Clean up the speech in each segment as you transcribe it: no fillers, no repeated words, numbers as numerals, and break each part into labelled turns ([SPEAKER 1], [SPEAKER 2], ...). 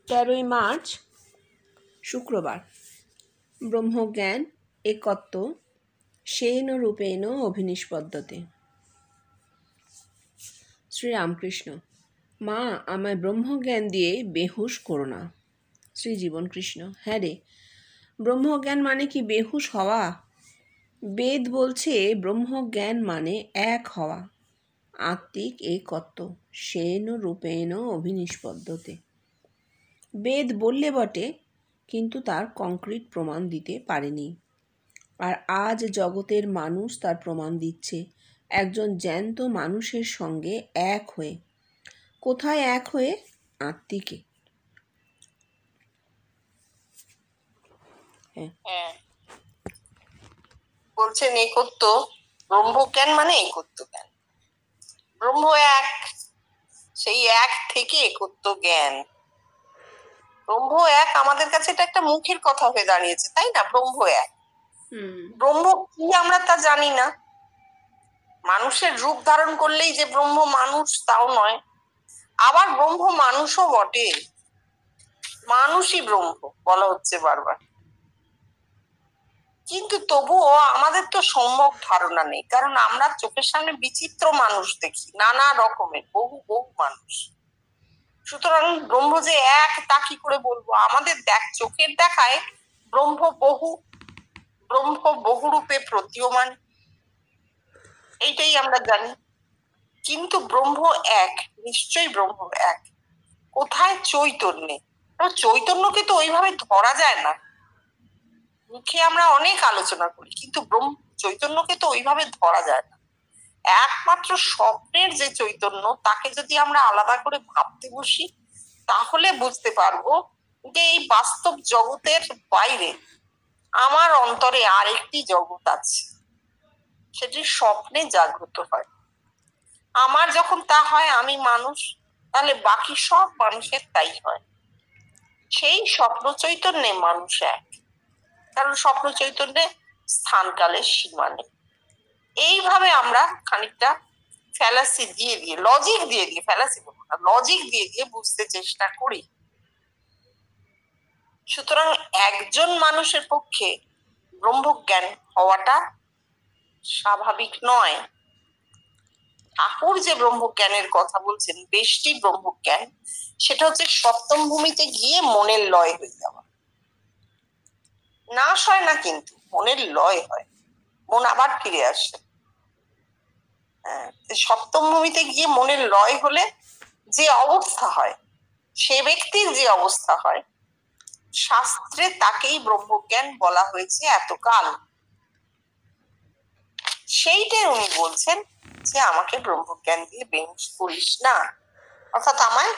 [SPEAKER 1] 13 March শুক্রবার। ব্রহ্মজ্ঞান একত্ব সেন রূপেণ অভিনিষ্পদ্যতে। শ্রীরামকৃষ্ণ। মা, আমায় ব্রহ্মজ্ঞান দিয়ে বেহুশ করো না। শ্রীজীবনকৃষ্ণ। হ্যাঁ রে, ব্রহ্মজ্ঞান মানে কি বেহুশ হওয়া? বেদ বলছে ব্রহ্মজ্ঞান মানে এক হওয়া, আত্মিক একত্ব সেন রূপেণ অভিনিষ্পদ্যতে। বেদ বললে বটে, কিন্তু তার কংক্রিট প্রমাণ দিতে পারেনি। আর আজ জগতের মানুষ তার প্রমাণ দিচ্ছে একজন জ্যান্ত মানুষের সঙ্গে এক হয়ে। কোথায় এক হয়ে? আত্মিকে।
[SPEAKER 2] হ্যাঁ, বলছেন একত্ব, ব্রহ্মজ্ঞান মানে একত্ব জ্ঞান। ব্রহ্ম এক, সেই এক থেকে একত্ব জ্ঞান। ব্রহ্ম এক আমাদের কাছে এটা একটা মুখের কথা হয়ে দাঁড়িয়েছে, তাই না? ব্রহ্ম এক। ব্রহ্ম কি আমরা তা জানি না। মানুষের রূপ ধারণ করলেই যে ব্রহ্ম মানুষ তাও নয়, আবার ব্রহ্ম মানুষও বটে। মানুষই ব্রহ্ম বলা হচ্ছে বারবার, কিন্তু তবুও আমাদের তো সম্যক ধারণা নেই, কারণ আমরা চোখের সামনে বিচিত্র মানুষ দেখি, নানা রকমের বহু বহু মানুষ। সুতরাং ব্রহ্ম যে এক তা কি করে বলবো? আমাদের চোখের দেখায় ব্রহ্ম বহু রূপে প্রতীয়মান, এইটাই আমরা জানি। কিন্তু ব্রহ্ম এক, নিশ্চয়ই ব্রহ্ম এক। কোথায়? চৈতন্যে। চৈতন্যকে তো ওইভাবে ধরা যায় না, মুখে আমরা অনেক আলোচনা করি, কিন্তু চৈতন্যকে তো ওইভাবে ধরা যায় না। একমাত্র স্বপ্নের যে চৈতন্য, তাকে যদি আমরা আলাদা করে ভাবতে বসি, তাহলে বুঝতে পারবো যে এই বাস্তব জগতের বাইরে আমার অন্তরে আরেকটি জগৎ আছে, সেটি স্বপ্নে জাগ্রত হয়। আমার যখন তা হয়, আমি মানুষ, তাহলে বাকি সব মানুষের তাই হয়। সেই স্বপ্ন চৈতন্যে মানুষ এক, কারণ স্বপ্ন চৈতন্যে স্থান কালের সীমা নেই। এইভাবে আমরা খানিকটা ফ্যালাসি দিয়ে লজিক দিয়ে ফ্যালাসি বলবো না, লজিক দিয়ে বুঝতে চেষ্টা করি। সুতরাং একজন মানুষের পক্ষে ব্রহ্মজ্ঞান হওয়াটা স্বাভাবিক নয়। ঠাকুর যে ব্রহ্মজ্ঞানের কথা বলছেন, বেষ্টি ব্রহ্মজ্ঞান, সেটা হচ্ছে সপ্তম ভূমিতে গিয়ে মনের লয় হয়ে যাওয়া। নাশ হয় না, কিন্তু মনের লয় হয়, মন আবার ফিরে আসে। সপ্তম ভূমিতে গিয়ে মনের লয় হলে যে অবস্থা হয়, সে ব্যক্তির যে অবস্থা হয়, শাস্ত্রে তাকেই ব্রহ্মজ্ঞান বলা হয়েছে এতকাল। সেইটাই উনি বলছেন যে আমাকে ব্রহ্মজ্ঞান দিয়ে বেহুশ করিস না, অর্থাৎ আমায়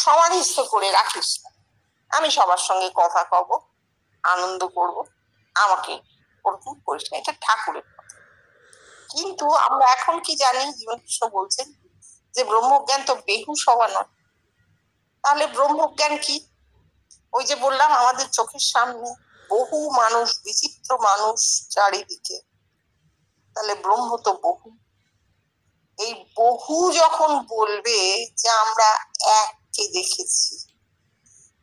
[SPEAKER 2] সমাধিস্থ করে রাখিস না। আমি সবার সঙ্গে কথা কব, আনন্দ করব, আমাকে ওরকম করিস না। এটা ঠাকুরের কথা। কিন্তু আমরা এখন কি জানি? জীবনকৃষ্ণ বলছেন যে ব্রহ্মজ্ঞান তো বেহুশ হওয়া নয়। তাহলে ব্রহ্মজ্ঞান কি? ওই যে বললাম, আমাদের চোখের সামনে বহু মানুষ, বিচিত্র মানুষ চারিদিকে, তাহলে ব্রহ্ম তো বহু। এই বহু যখন বলবে যে আমরা এককে দেখেছি,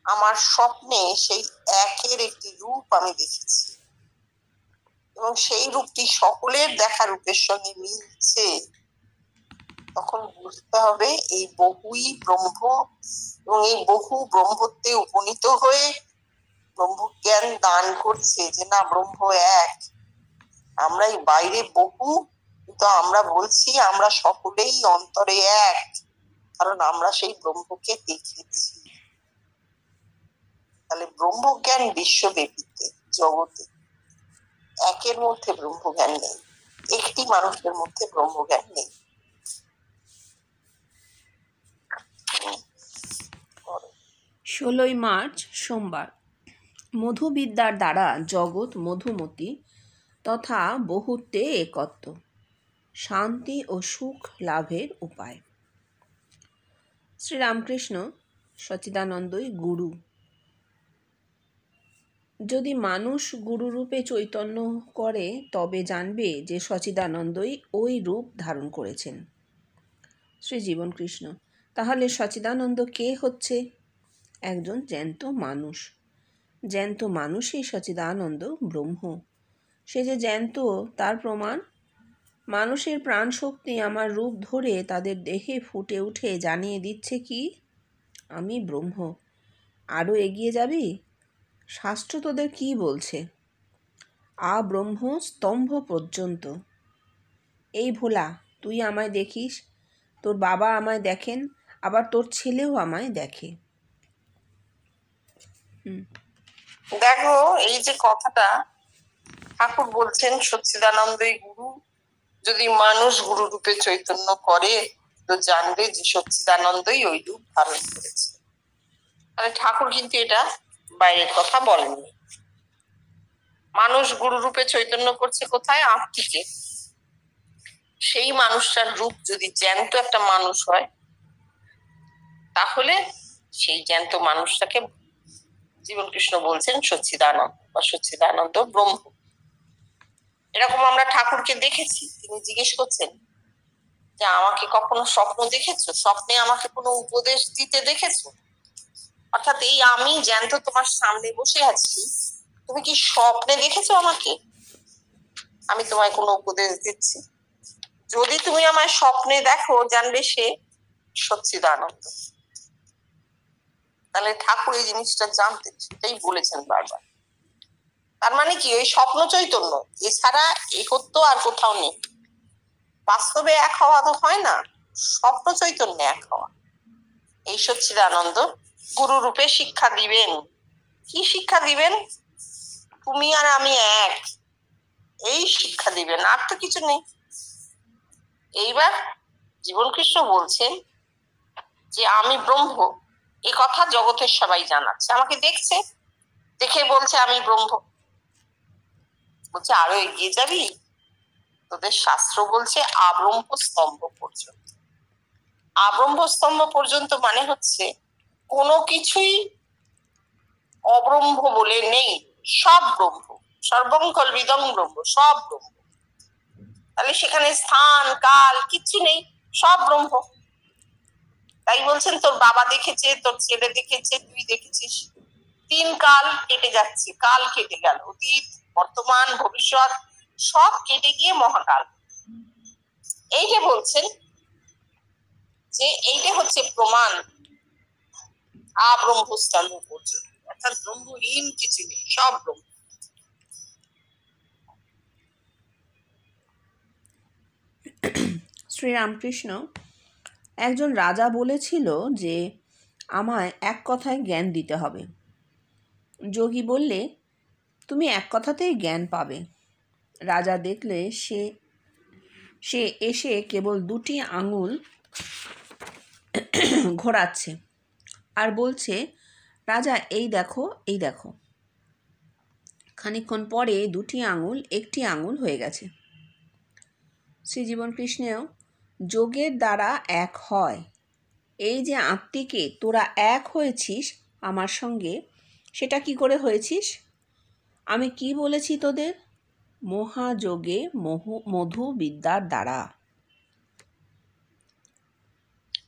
[SPEAKER 2] আমার স্বপ্নে সেই একের একটি রূপ আমি দেখেছি, এবং সেই রূপটি সকলের দেখা রূপের সঙ্গে মিলছে, তখন বুঝতে হবে এই বহুই ব্রহ্ম, এবং এই বহু ব্রহ্মত্বে উপনীত হয়ে ব্রহ্মজ্ঞান দান করছে যে না, ব্রহ্ম এক। আমরাই বাইরে বহু, কিন্তু আমরা বলছি আমরা সকলেই অন্তরে এক, কারণ আমরা সেই ব্রহ্মকে দেখেছি। তাহলে ব্রহ্মজ্ঞান বিশ্বব্যাপীতে, জগতে একের মধ্যে ব্রহ্মজ্ঞান নেই, একটি মানুষের মধ্যে ব্রহ্মজ্ঞান নেই।
[SPEAKER 1] 16 মার্চ সোমবার। মধুবিদ্যার দ্বারা জগৎ মধুমতি তথা বহুত্বে একত্ব, শান্তি ও সুখ লাভের উপায়। শ্রীরামকৃষ্ণ। সচ্চিদানন্দই গুরু। যদি মানুষ গুরুরূপে চৈতন্য করে, তবে জানবে যে সচ্চিদানন্দই ওই রূপ ধারণ করেছেন। শ্রীজীবনকৃষ্ণ। তাহলে সচ্চিদানন্দ কে হচ্ছে? একজন জ্যান্ত মানুষ। জ্যান্ত মানুষই সচ্চিদানন্দ ব্রহ্ম। সে যে জ্যান্ত তার প্রমাণ। মানুষের প্রাণশক্তি আমার রূপ ধরে তাদের দেহে ফুটে উঠে জানিয়ে দিচ্ছে কি, আমি ব্রহ্ম। আরও এগিয়ে যাবি? শাস্ত্র তোদের কি বলছে? আব্রহ্ম স্তম্ভ পর্যন্ত। এই ভোলা, তুই আমায় দেখিস, তোর বাবা আমায় দেখেন, আবার তোর ছেলেও আমায় দেখে।
[SPEAKER 2] দেখো, এই যে কথাটা ঠাকুর বলছেন, সচ্চিদানন্দই গুরু। যদি মানুষ গুরু রূপে চৈতন্য করে তো জানবে যে সচ্চিদানন্দই ওই রূপ ধারণ করেছে। মানে ঠাকুর কিন্তু এটা বাইরের কথা বলেননি। মানুষ গুরু রূপে চৈতন্য করছে কোথায়? আত্মিকে। সেই মানুষটার রূপ যদি জ্যান্ত একটা মানুষ হয়, তাহলে সেই জ্যান্ত মানুষটাকে জীবন কৃষ্ণ বলছেন সচ্চিদানন্দ বা সচ্চিদানন্দ ব্রহ্ম। এরকম আমরা ঠাকুরকে দেখেছি। তিনি জিজ্ঞেস করছেন যে আমাকে কখনো স্বপ্ন দেখেছো? স্বপ্নে আমাকে কোনো উপদেশ দিতে দেখেছো? অর্থাৎ এই আমি জ্যান্ত তোমার সামনে বসে আছি, তুমি কি স্বপ্নে দেখেছো আমাকে? আমি তোমায় কোনো উপদেশ দিচ্ছি? যদি তুমি আমায় স্বপ্নে দেখো, জানবে সে সচ্চিদানন্দ। তাহলে ঠাকুর এই জিনিসটা জানতেন, সেটাই বলেছেন বারবার। তার মানে কি, ওই স্বপ্ন চৈতন্য, এছাড়া একত্ব আর কোথাও নেই। বাস্তবে এক হওয়া তো হয় না, স্বপ্ন চৈতন্য এক হওয়া। এই সচ্চিদানন্দ গুরু রূপে শিক্ষা দিবেন। কি শিক্ষা দিবেন? তুমি আর আমি এক, এই শিক্ষা দিবেন, আর তো কিছু নেই। এইবার জীবন কৃষ্ণ বলছেন যে আমি ব্রহ্ম, এ কথা জগতের সবাই জানাচ্ছে। আমাকে দেখছে, দেখে বলছে আমি ব্রহ্ম। বলছে আরো এগিয়ে যাবি? তোদের শাস্ত্র বলছে আব্রহ্ম স্তম্ভ পর্যন্ত। আব্রহ্ম স্তম্ভ পর্যন্ত মানে হচ্ছে কোনো কিছুই অব্রহ্ম বলে নেই, সব ব্রহ্ম। সর্বং কল্বিদং ব্রহ্ম, সব ব্রহ্ম। তাহলে সেখানে স্থান কাল কিচ্ছু নেই, সব ব্রহ্ম। তাই বলছেন তোর বাবা দেখেছে, তোর ছেলে দেখেছে, তুই দেখেছিস। 3 কাল কেটে যাচ্ছে, কাল কেটে গেল, অতীত বর্তমান ভবিষ্যৎ সব কেটে গিয়ে মহাকাল। এই যে বলছেন যে এইটা হচ্ছে প্রমাণ আব্রহ্ম স্তম্ভ পর্যন্ত, অর্থাৎ ব্রহ্মহীন কিছু নেই, সব ব্রহ্ম।
[SPEAKER 1] শ্রীরামকৃষ্ণ, একজন রাজা বলেছিল যে আমায় এক কথায় জ্ঞান দিতে হবে। যোগী বললে তুমি এক কথাতেই জ্ঞান পাবে। রাজা দেখলে সে এসে কেবল 2টি আঙুল ঘোরাচ্ছে আর বলছে, রাজা এই দেখো, এই দেখো। খানিকক্ষণ পরে 2টি আঙুল 1টি আঙুল হয়ে গেছে। শ্রীজীবন কৃষ্ণেও যোগের দ্বারা এক হয়। এই যে আত্মিকে তোরা এক হয়েছিস আমার সঙ্গে, সেটা কি করে হয়েছিস? আমি কি বলেছি তোদের? মহাযোগে মধু বিদ্যার দ্বারা।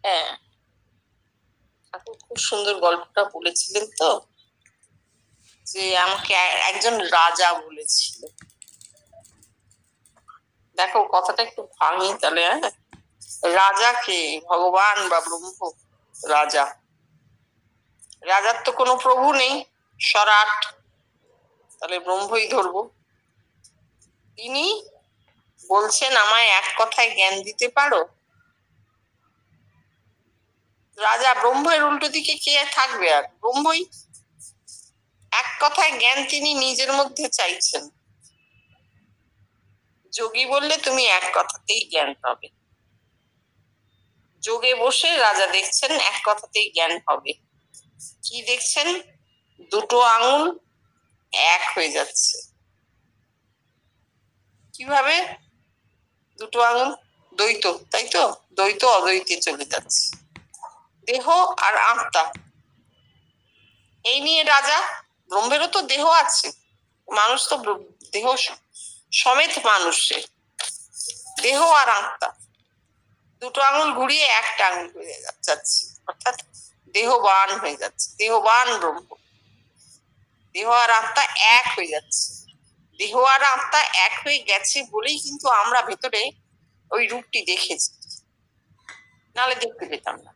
[SPEAKER 2] হ্যাঁ, খুব সুন্দর গল্পটা বলেছিলেন তো, যে আমাকে একজন রাজা বলেছিল। দেখো কথাটা একটু ভাঙি তাহলে। হ্যাঁ, রাজা কে? ভগবান বা ব্রহ্ম রাজা। রাজার তো কোনো প্রভু নেই, সরাট, তাহলে ব্রহ্মই ধরবো। তিনি বলছেন আমায় এক কথায় জ্ঞান দিতে পারো? রাজা ব্রহ্মের উল্টো দিকে কে থাকবে? আর ব্রহ্মই। এক কথায় জ্ঞান তিনি নিজের মধ্যে চাইছেন। যোগী বললে তুমি এক কথাতেই জ্ঞান পাবে। যোগে বসে রাজা দেখছেন এক কথাতেই জ্ঞান হবে। কি দেখছেন? 2টো আঙুল এক হয়ে যাচ্ছে। কিভাবে? 2টো আঙুল দ্বৈত, তাই তো? দ্বৈত অদ্বৈতে চলে যাচ্ছে, দেহ আর আত্মা। এই নিয়ে রাজা, ব্রহ্মেরও তো দেহ আছে, মানুষ তো দেহ সমেত মানুষে, দেহ আর আত্মা 2টো আঙুল ঘুরিয়ে একটা আঙুল হয়ে যাচ্ছে। অর্থাৎ দেহবান হয়ে যাচ্ছে, দেহবান ব্রহ্ম। দেহ আর আত্মা এক হয়ে যাচ্ছে। দেহ আর আত্মা এক হয়ে গেছে বলেই কিন্তু আমরা ভেতরে ওই রূপটি দেখেছি, নাহলে দেখতে পেতাম না।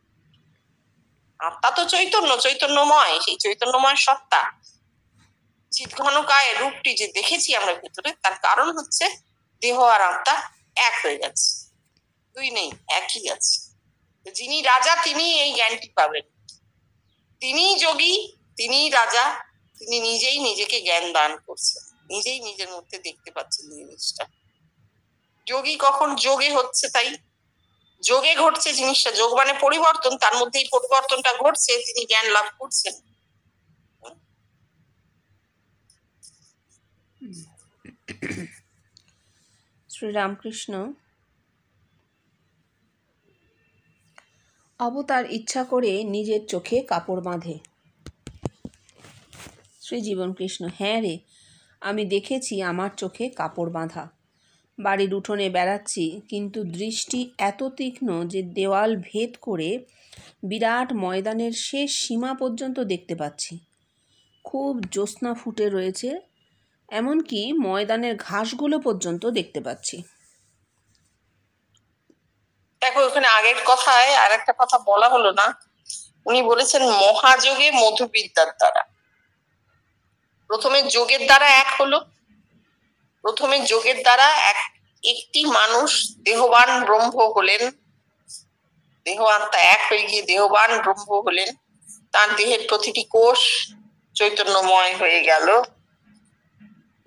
[SPEAKER 2] আত্মা তো চৈতন্য, চৈতন্যময়, সেই চৈতন্যময় সত্তা চিৎঘনকায় রূপটি যে দেখেছি আমরা ভেতরে, তার কারণ হচ্ছে দেহ আর আত্মা এক হয়ে গেছে, দুই নেই, একই আছে। যিনি রাজা তিনি এই জ্ঞানটি পাবেন, তিনি যোগী, তিনি রাজা, তিনি নিজেই নিজেকে জ্ঞান দান করছেন, নিজেই নিজের মধ্যে দেখতে পাচ্ছেন জিনিসটা। যোগী কখন যোগে হচ্ছে, তাই যোগে ঘটছে জিনিসটা, যোগ মানে পরিবর্তন, তার মধ্যে এই পরিবর্তনটা ঘটছে, তিনি জ্ঞান লাভ করছেন।
[SPEAKER 1] শ্রীরামকৃষ্ণ, অবতার ইচ্ছা করে নিজের চোখে কাপড় বাঁধে। শ্রীজীবনকৃষ্ণ, হ্যাঁ রে, আমি দেখেছি আমার চোখে কাপড় বাঁধা। বাড়ির উঠোনে বেড়াচ্ছি, কিন্তু দৃষ্টি এত তীক্ষ্ণ যে দেওয়াল ভেদ করে বিরাট ময়দানের শেষ সীমা পর্যন্ত দেখতে পাচ্ছি। খুব জ্যোৎস্না ফুটে রয়েছে, এমনকি ময়দানের ঘাসগুলো পর্যন্ত দেখতে পাচ্ছি।
[SPEAKER 2] দেখো, ওখানে আগের কথায় আর একটা কথা বলা হলো না। উনি বলেছেন মহাযোগে মধুবিদ্যার দ্বারা। প্রথমে যোগের দ্বারা এক হলো, প্রথমে যোগের দ্বারা একটি মানুষ দেহবান ব্রহ্ম হলেন, দেহ আত্মা এক হয়ে গিয়ে দেহবান ব্রহ্ম হলেন, তার দেহের প্রতিটি কোষ চৈতন্যময় হয়ে গেল,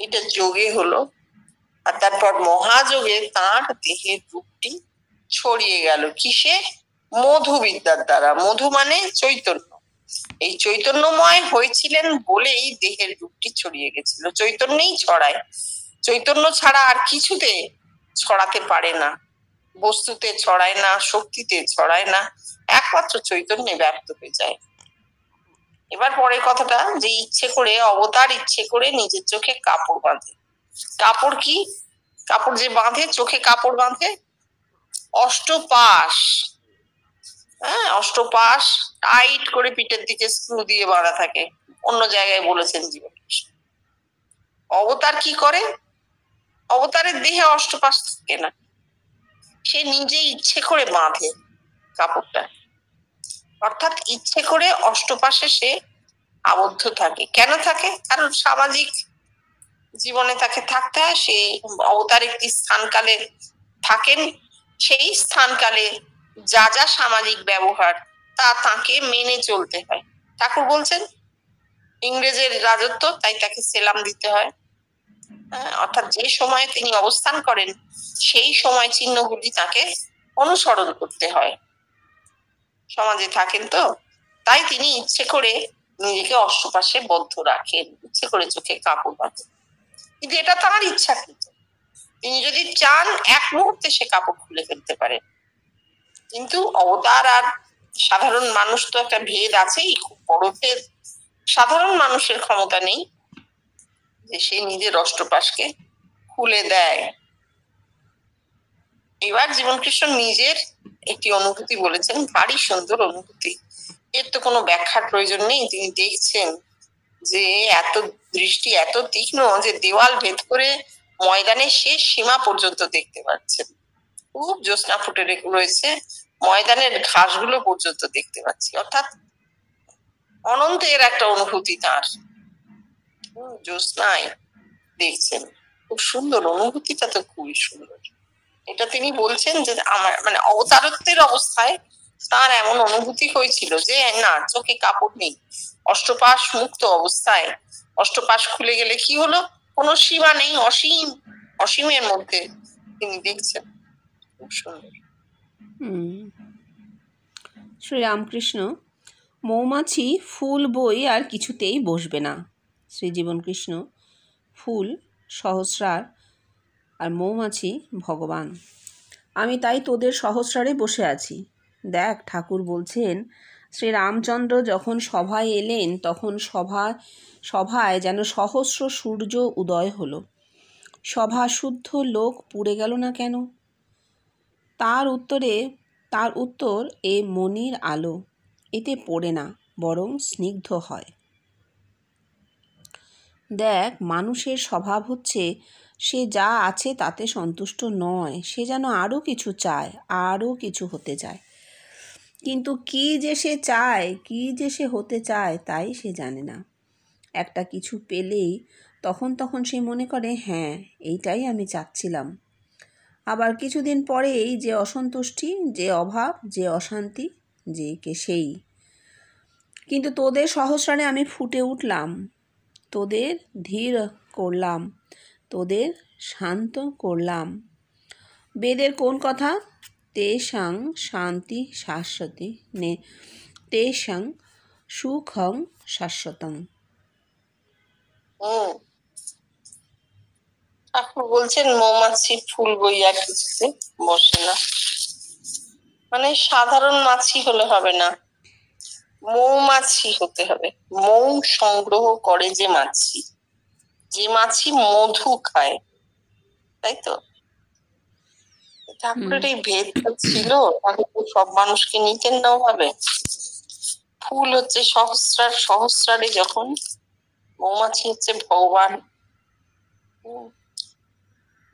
[SPEAKER 2] এটা যোগে হলো। আর তারপর মহাযোগে তার দেহের রূপটি ছড়িয়ে গেল কিসে? মধুবিদ্যার দ্বারা। মধু মানে চৈতন্য, এই চৈতন্যময় হয়েছিলেন বলেই দেহের রূপটি ছড়িয়ে গেছিল। চৈতন্যই ছড়ায়, চৈতন্য ছাড়া আর কিছুতে ছড়াতে পারে না, বস্তুতে ছড়ায় না, শক্তিতে ছড়ায় না, একমাত্র চৈতন্যে ব্যক্ত হয়ে যায়। এবার পরের কথাটা, যে ইচ্ছে করে অবতার ইচ্ছে করে নিজের চোখে কাপড় বাঁধে। কাপড় কি? কাপড় যে বাঁধে, চোখে কাপড় বাঁধে অষ্টপাশ। হ্যাঁ, অষ্টপাশ টাইট করে পিঠের দিকে স্ক্রু দিয়ে বাঁধা থাকে, অন্য জায়গায় বলেছেন জীবনকৃষ্ণ। অবতার কি করে? অবতারের দেহে অষ্টপাশ থাকে না, সে নিজে ইচ্ছে করে বাঁধে কাপড়টা, অর্থাৎ ইচ্ছে করে অষ্টপাশে সে আবদ্ধ থাকে। কেন থাকে? কারণ সামাজিক জীবনে তাকে থাকতে হয়, সে অবতার একটি স্থানকালে থাকেন, সেই স্থানকালে যা যা সামাজিক ব্যবহার তা তাকে মেনে চলতে হয়। ঠাকুর বলছেন ইংরেজের রাজত্ব, তাই তাকে সেলাম দিতে হয়। অর্থাৎ যে সময়ে তিনি অবস্থান করেন সেই সময় চিহ্নগুলি তাকে অনুসরণ করতে হয়, সমাজে থাকেন তো, তাই তিনি ইচ্ছে করে নিজেকে অষ্টপাশে বদ্ধ রাখেন, ইচ্ছে করে চোখে কাপড় বাঁধেন। কিন্তু এটা তার ইচ্ছা, কিন্তু তিনি যদি চান এক মুহূর্তে সে কাপড় খুলে ফেলতে পারেন। কিন্তু অবতার আর সাধারণ মানুষ তো একটা ভেদ আছেই, খুব বড় ভেদ। সাধারণ মানুষের ক্ষমতা নেই যে সে নিজের অষ্টপাশকে খুলে দেয়। এবার জীবনকৃষ্ণ নিজের একটি অনুভূতি বলেছেন, ভারী সুন্দর অনুভূতি, এর তো কোনো ব্যাখ্যার প্রয়োজন নেই। তিনি দেখছেন যে এত দৃষ্টি এত তীক্ষ্ণ যে দেওয়াল ভেদ করে ময়দানের শেষ সীমা পর্যন্ত দেখতে পাচ্ছেন। খুব জ্যোৎস্না ফুটে রয়েছে, ময়দানের ঘাসগুলো পর্যন্ত দেখতে পাচ্ছি, অর্থাৎ অনন্তের একটা অনুভূতি তার। জ্যোৎস্নায় দেখছেন, খুব সুন্দর অনুভূতিটা, তো খুবই সুন্দর। এটা তিনি বলছেন যে আমার মানে অবতারত্বের অবস্থায় তার এমন অনুভূতি হয়েছিল যে না, চোখে কাপড় নেই, অষ্টপাশ মুক্ত অবস্থায়। অষ্টপাশ খুলে গেলে কি হলো? কোনো সীমা নেই, অসীম, অসীমের মধ্যে তিনি দেখছেন। খুব সুন্দর।
[SPEAKER 1] শ্রীরামকৃষ্ণ, মৌমাছি ফুল বই আর কিছুতেই বসবে না। শ্রীজীবনকৃষ্ণ, ফুল সহস্রার আর মৌমাছি ভগবান। আমি তাই তোদের সহস্রারে বসে আছি। দেখ, ঠাকুর বলছেন শ্রীরামচন্দ্র যখন সভায় এলেন তখন সভায় যেন সহস্র সূর্য উদয় হলো। সভা শুদ্ধ লোক পুড়ে গেল না কেন? তার উত্তর এ মনির আলো। এতে পড়ে না, বরং স্নিগ্ধ হয়। দেখ, মানুষের স্বভাব হচ্ছে সে যা আছে তাতে সন্তুষ্ট নয়, সে যেন আরও কিছু চায়, আরও কিছু হতে চায়। কিন্তু কি যে সে চায়, কি যে সে হতে চায়, তাই সে জানে না। একটা কিছু পেলেই তখন সে মনে করে, হ্যাঁ, এইটাই আমি চাচ্ছিলাম। আবার কিছুদিন পরেই যে অসন্তুষ্টি, যে অভাব, যে অশান্তি, যে কে সেই। কিন্তু তোদের সহস্রারে আমি ফুটে উঠলাম, তোদের ধীর করলাম, তোদের শান্ত করলাম। বেদের কোন কথা? তেষাং শান্তি শাশ্বতী নে তেষাং সুখং শাশ্বতং।
[SPEAKER 2] ঠাকুর বলছেন মৌমাছি ফুল বইয়া কিছুতে বসে না। মানে সাধারণ মাছি হলে হবে না, মৌমাছি হতে হবে। মৌ সংগ্রহ করে যে মাছি, যে মাছি মধু খায়, তাই তো? ঠাকুরের এই ভেদটা ছিল, তাহলে সব মানুষকে নিতেন না ওভাবে। ফুল হচ্ছে সহস্রার, সহস্রারে যখন মৌমাছি হচ্ছে ভগবান,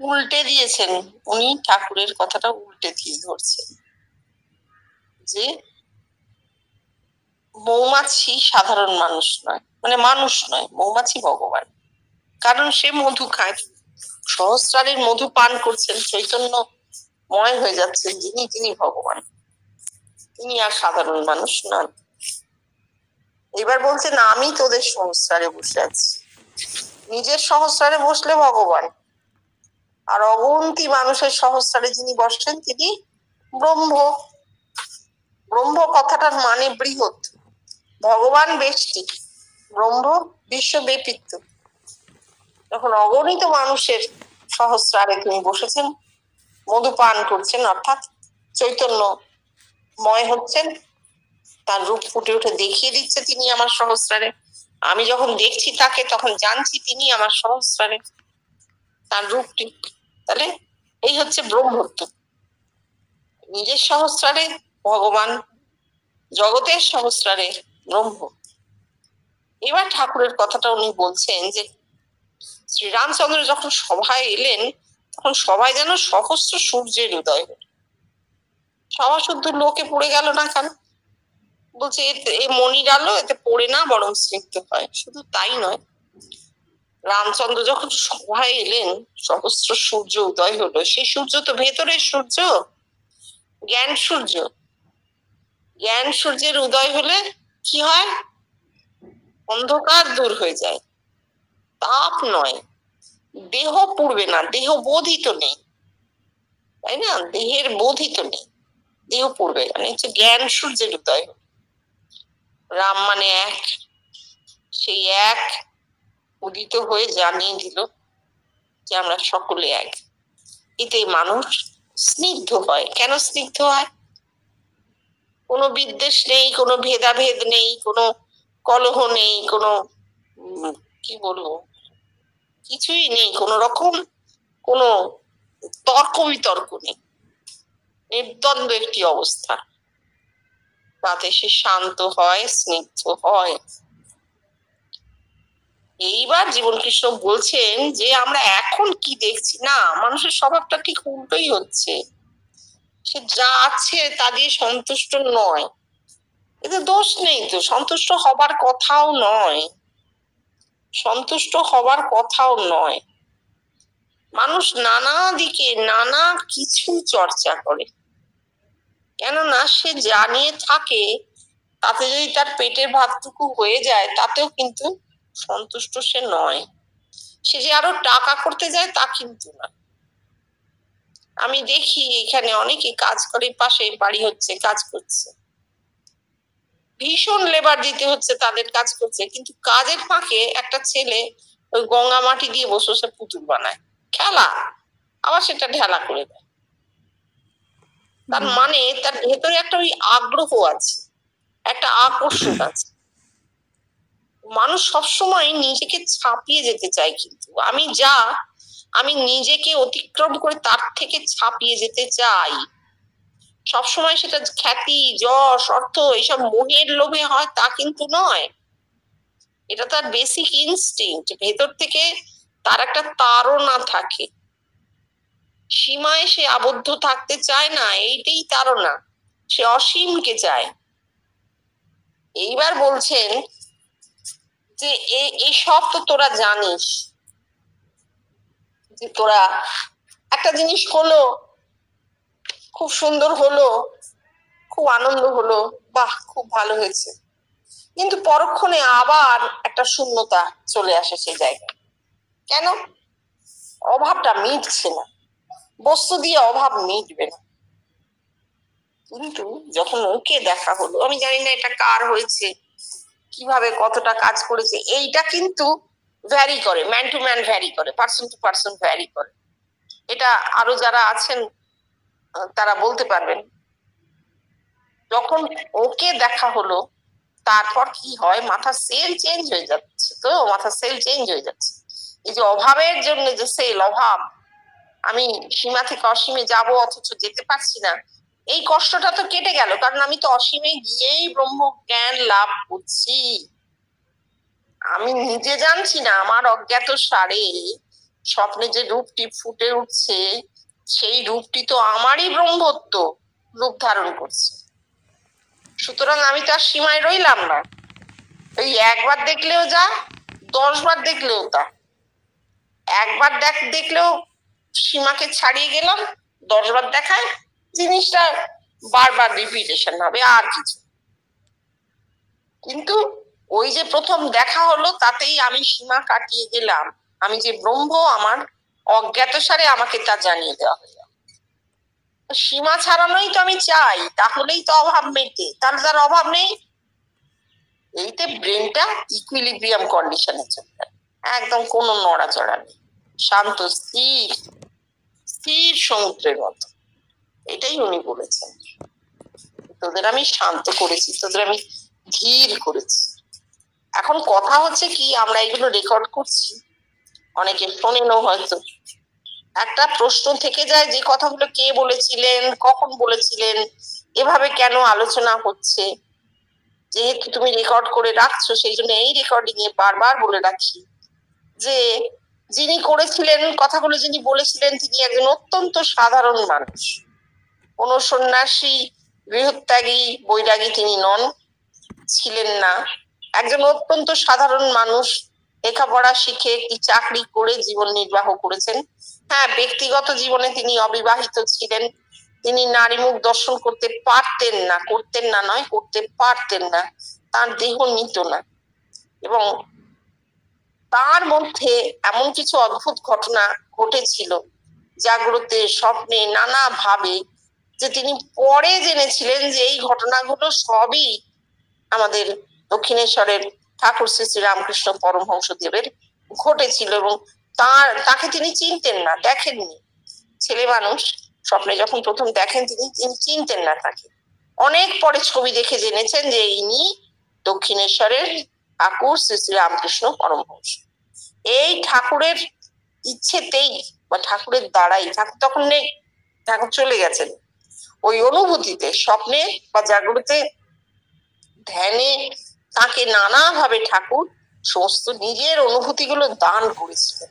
[SPEAKER 2] উল্টে দিয়েছেন উনি, ঠাকুরের কথাটা উল্টে দিয়ে ধরছেন যে মৌমাছি সাধারণ মানুষ নয়, মানে মানুষ নয়, মৌমাছি ভগবান। কারণ সে মধু খায়, সহস্রারের মধু পান করছেন, চৈতন্যময় হয়ে যাচ্ছেন যিনি, তিনি ভগবান, তিনি আর সাধারণ মানুষ নন। এবার বলছেন আমি তোদের সহস্রারে বসে আছি। নিজের সহস্রারে বসলে ভগবান, আর অগন্তি মানুষের সহস্রারে যিনি বসছেন তিনি ব্রহ্ম। ব্রহ্ম কথাটার মানে বৃহৎ, ভগবান বেষ্টি, ব্রহ্ম বিশ্বব্যাপিত্ব। যখন অগণিত মানুষের সহস্রারে তিনি বসেছেন, মধুপান করছেন, অর্থাৎ চৈতন্যময় হচ্ছেন, তার রূপ ফুটে উঠে দেখিয়ে দিচ্ছে তিনি আমার সহস্রারে। আমি যখন দেখছি তাকে, তখন জানছি তিনি আমার সহস্রারে, তার রূপটি। তাহলে এই হচ্ছে ব্রহ্মত্ব। নিজের সহস্রারে ভগবান, জগতের সহস্রারে ব্রহ্ম। এবার ঠাকুরের কথাটা উনি বলছেন যে শ্রীরামচন্দ্র যখন সভায় এলেন, তখন সবাই যেন সহস্র সূর্যের উদয় হল। সভা শুদ্ধ লোকে পড়ে গেল না কেন? বলছে এ মণির আলো, এতে পড়ে না, বরং স্নিগ্ধ হয়। শুধু তাই নয়, রামচন্দ্র যখন সভায় এলেন, সহস্র সূর্য উদয় হলো। সেই সূর্য তো ভেতরের সূর্য, জ্ঞান সূর্য। জ্ঞান সূর্যের উদয় হলে কি হয়? অন্ধকার দূর হয়ে যায়। তাপ নয়, দেহ পুড়বে না, দেহ বোধিত নেই, তাই না? দেহের বোধিত নেই, দেহ পুড়বে, মানে হচ্ছে জ্ঞান সূর্যের উদয়। রাম মানে এক, সেই এক উদিত হয়ে জানিয়ে দিল যে আমরা সকলে এক। এতে মানুষ স্নিগ্ধ হয়। কেন স্নিগ্ধ হয়? কোনো বিদ্বেষ নেই, কোনো ভেদাভেদ নেই, কোনো কলহ নেই, কোনো কি বলবো, কিছুই নেই, কোনো রকম কোনো তর্ক বিতর্ক নেই, নির্দ্বন্দ্ব একটি অবস্থা। তাতে সে শান্ত হয়, স্নিগ্ধ হয়। এইবার জীবন কৃষ্ণ বলছেন যে আমরা এখন কি দেখছি না, মানুষের স্বভাবটা ঠিক উল্টোই হচ্ছে। সে যা আছে তা দিয়ে সন্তুষ্ট নয়। এতে দোষ নেই তো, সন্তুষ্ট হবার কথাও নয়, সন্তুষ্ট হবার কথাও নয়। মানুষ নানা দিকে নানা কিছু চর্চা করে, কেননা সে জানিয়ে থাকে তাতে যদি তার পেটের ভাতটুকু হয়ে যায়, তাতেও কিন্তু সন্তুষ্ট সে নয়। সে যে আরো টাকা করতে যায় তা কিন্তু না। আমি দেখি এখানে অনেকে কাজ করে, পাশে বাড়ি হচ্ছে, কাজ করছে, ভীষণ লেবার দিতে হচ্ছে, তাদের কাজ করছে, কিন্তু কাজের ফাঁকে একটা ছেলে ওই গঙ্গা মাটি দিয়ে বসে বসে পুতুল বানায়, খেলা, আবার সেটা ঢেলা করে দেয়। তার মানে তার ভেতরে একটা ওই আগ্রহ আছে, একটা আকর্ষণ আছে। মানুষ সবসময় নিজেকে ছাপিয়ে যেতে চায়, কিন্তু আমি নিজেকে অতিক্রম করে তার থেকে ছাপিয়ে যেতে চাই। সবসময় সেটা খ্যাতি, যশ, অর্থ এইসব মোহের লোভে হয় তা কিন্তু নয়। এটা তার বেসিক ইনস্টিংক্ট, ভেতর থেকে তার একটা তাড়না থাকে, সীমায় সে আবদ্ধ থাকতে চায় না, এইটাই তাড়না, সে অসীমকে চায়। এইবার বলছেন যে এই সব তো তোরা জানিস, যে তোরা একটা জিনিস হলো, খুব সুন্দর হলো, খুব আনন্দ হলো, বাহ খুব ভালো হয়েছে, কিন্তু পরক্ষণে আবার একটা শূন্যতা চলে আসে সেই জায়গায়। কেন? অভাবটা মিটছে না, বস্তু দিয়ে অভাব মিটবে না। কিন্তু যখন ওকে দেখা হলো, আমি জানি না এটা কার হয়েছে, কিভাবে কতটা কাজ করেছে, এইটা কিন্তু ভ্যারি করে, ম্যান টু ম্যান ভ্যারি করে, পার্সন টু পার্সন ভ্যারি করে। এটা আরো যারা আছেন তারা বলতে পারবেন। যখন ওকে দেখা হলো, তারপর কি হয়, মাথার সেল চেঞ্জ হয়ে যাচ্ছে, তো মাথার সেল চেঞ্জ হয়ে যাচ্ছে। এই যে অভাবের জন্য যে সেল, অভাব, আমি সীমা থেকে অসীমে যাব অথচ যেতে পারছি না, এই কষ্টটা তো কেটে গেল, কারণ আমি তো অসীমে গিয়েই ব্রহ্ম জ্ঞান লাভ করছি। আমি নিজে জানছি না, আমার অজ্ঞাত সারে স্বপ্নে যে রূপটি ফুটে উঠছে, সেই রূপটি তো আমারই ব্রহ্মত্ব রূপ ধারণ করছে। সুতরাং আমি তো আর সীমায় রইলাম না, ওই একবার দেখলেও যা, 10 বার দেখলেও তা। একবার দেখলেও সীমাকে ছাড়িয়ে গেলাম, 10 বার দেখায় জিনিসটা বারবার রিপিটেশন হবে, আর কিছু। কিন্তু ওই যে প্রথম দেখা হলো, তাতেই আমি সীমা কাটিয়ে গেলাম, আমি যে ব্রহ্ম আমার অজ্ঞাত সারে আমাকে তা জানিয়ে দেওয়া হলো। সীমা ছাড়ানোই তো আমি চাই, তাহলেই তো অভাব মেটে, তাহলে তার অভাব নেই। এইতে ব্রেনটা ইকুইলিব্রিয়াম কন্ডিশনে চলে, একদম কোনো নড়াচড়া নেই, শান্ত স্থির, স্থির সমুদ্রের মতো। এটাই উনি বলেছেন, তোদের আমি শান্ত করেছি, তোদের আমি ধীর করেছি। এখন কথা হচ্ছে কি, আমরা এগুলো রেকর্ড করছি, অনেকে শোনেনও হয়তো। একটা প্রশ্ন থেকে যায়, যে কথাগুলো কে বলেছিলেন, কখন বলেছিলেন, এভাবে কেন আলোচনা হচ্ছে। যেহেতু তুমি রেকর্ড করে রাখছো, সেই জন্য এই রেকর্ডিং এ বারবার বলে রাখি যে যিনি করেছিলেন কথাগুলো, যিনি বলেছিলেন, তিনি একজন অত্যন্ত সাধারণ মানুষ, কোন সন্ন্যাসী, গৃহত্যাগী, বৈরাগী তিনি নন, ছিলেন না। একজন অত্যন্ত সাধারণ মানুষ, লেখাপড়া শিখে একটি চাকরি করে জীবন নির্বাহ করেছেন। হ্যাঁ, ব্যক্তিগত জীবনে তিনি অবিবাহিত ছিলেন, তিনি নারী মুখ দর্শন করতে পারতেন না, করতেন না নয়, করতে পারতেন না, তার দেহ নিত না। এবং তার মধ্যে এমন কিছু অদ্ভুত ঘটনা ঘটেছিল, জাগ্রতে, স্বপ্নে, নানা ভাবে, যে তিনি পরে জেনেছিলেন যে এই ঘটনাগুলো সবই আমাদের দক্ষিণেশ্বরের ঠাকুর শ্রী শ্রী রামকৃষ্ণ পরমহংসদেবের ঘটেছিল। এবং তাকে তিনি চিনতেন না, দেখেননি। ছেলে মানুষ, স্বপ্নে যখন প্রথম দেখেন তিনি চিনতেন না তাকে। অনেক পরে ছবি দেখে জেনেছেন যে ইনি দক্ষিণেশ্বরের ঠাকুর শ্রী শ্রী রামকৃষ্ণ পরমহংস। এই ঠাকুরের ইচ্ছেতেই বা ঠাকুরের দ্বারাই, ঠাকুর তখন নেই, ঠাকুর চলে গেছেন, ওই অনুভূতিতে, স্বপ্নে বা জাগ্রতে, ধ্যানে তাকে নানাভাবে ঠাকুর সমস্ত নিজের অনুভূতিগুলো দান করেছিলেন।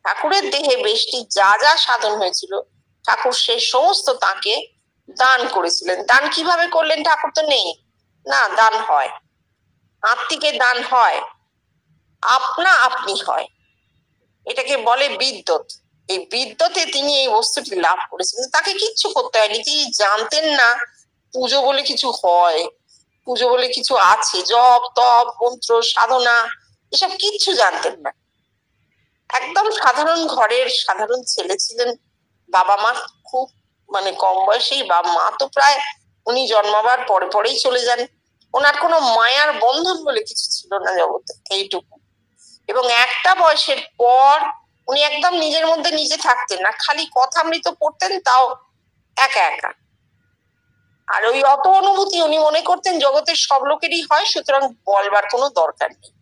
[SPEAKER 2] ঠাকুরের দেহে বেশটি যা যা সাধন হয়েছিল, ঠাকুর সে সমস্ত তাকে দান করেছিলেন। দান কিভাবে করলেন? ঠাকুর তো নেই, না, দান হয়, আত্মিকের দান হয়, আপনা আপনি হয়, এটাকে বলে বিদ্যুৎ। এই বিদ্যুতে তিনি এই বস্তুটি লাভ করেছিলেন, তাকে কিচ্ছু করতে হয়নি। তিনি জানতেন না পুজো বলে কিছু হয়, পুজো বলে কিছু আছে, জপ তপ মন্ত্র সাধনা, এসব কিচ্ছু জানতেন না। একদম সাধারণ ঘরের সাধারণ ছেলে ছিলেন। বাবা মা খুব কম বয়সেই, বাবা মা তো প্রায় উনি জন্মাবার পরে পরেই চলে যান। ওনার কোনো মায়ার বন্ধন বলে কিছু ছিল না জগতে, এইটুকু। এবং একটা বয়সের পর উনি একদম নিজের মধ্যে নিজে থাকতেন না, খালি কথামৃত পড়তেন, তাও একা একা। আর ওই অত অনুভূতি উনি মনে করতেন জগতের সব লোকেরই হয়, সুতরাং বলবার কোনো দরকার নেই।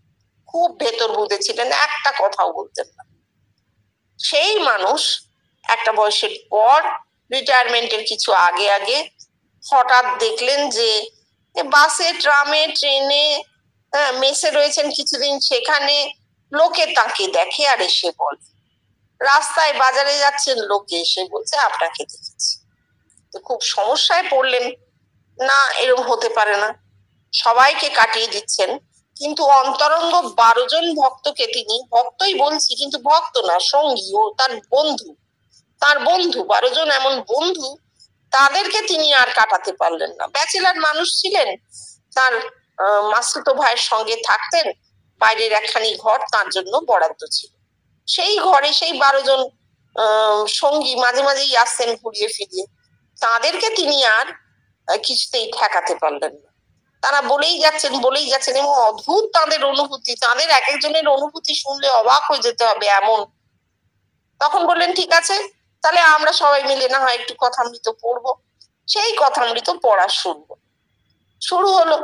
[SPEAKER 2] খুব ভেতর বুঝে ছিলেন, একটা কথাও বলতেন না। সেই মানুষ একটা বয়সের পর রিটায়ারমেন্টের কিছু আগে আগে হঠাৎ দেখলেন যে বাসে, ট্রামে, ট্রেনে, মেসে রয়েছেন কিছুদিন, সেখানে লোকে তাকে দেখে আর এসে বলে, রাস্তায় বাজারে যাচ্ছেন, লোকে এসে বলছে আপনাকে দেখেছি। তো খুব সমস্যায় পড়লেন, না এরকম হতে পারে না, সবাইকে কাটিয়ে দিচ্ছেন, কিন্তু অন্তরঙ্গ 12 জন ভক্তকে, তিনি ভক্তই বলছি কিন্তু ভক্ত না, সঙ্গী ও তার বন্ধু, 12 জন এমন বন্ধু, তাদেরকে তিনি আর কাটাতে পারলেন না। ব্যাচেলার মানুষ ছিলেন, তার মাসুতো ভাইয়ের সঙ্গে থাকতেন, বাইরের একখানি ঘর তার জন্য বরাদ্দ ছিল, সেই ঘরে সেই 12 জন সঙ্গী মাঝে মাঝেই আসতেন ঘুরিয়ে ফিরিয়ে, তাদেরকে তিনি আর কিছুতেই ঠেকাতে পারলেন না। তারা বলেই যাচ্ছেন এবং অদ্ভুত তাদের অনুভূতি, তাদের এক একজনের অনুভূতি শুনলে অবাক হয়ে যেতে হবে এমন। তখন বললেন ঠিক আছে, তাহলে আমরা সবাই মিলে না হয় একটু কথামৃত পড়বো। সেই কথামৃত পড়া শুরু হলো।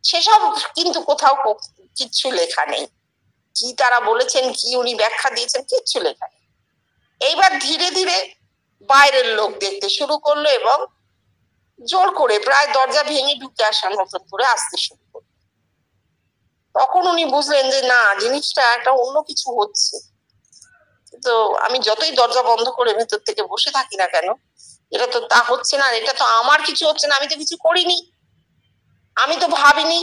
[SPEAKER 2] সেসব কিন্তু কোথাও কিচ্ছু লেখা নেই, কি তারা বলেছেন, কি উনি ব্যাখ্যা দিয়েছেন, কিচ্ছু লেখা নেই। এইবার ধীরে ধীরে বাইরের লোক দেখতে শুরু করলো এবং জোর করে প্রায় দরজা ভেঙে ঢুকে আসার মতন করে আসতে শুরু করলো। তখন উনি বুঝলেন যে না, জিনিসটা একটা অন্য কিছু হচ্ছে। তো আমি যতই দরজা বন্ধ করে ভেতর থেকে বসে থাকি না কেন, এটা তো তা হচ্ছে না, এটা তো আমার কিছু হচ্ছে না, আমি তো কিছু করিনি, আমি তো ভাবিনি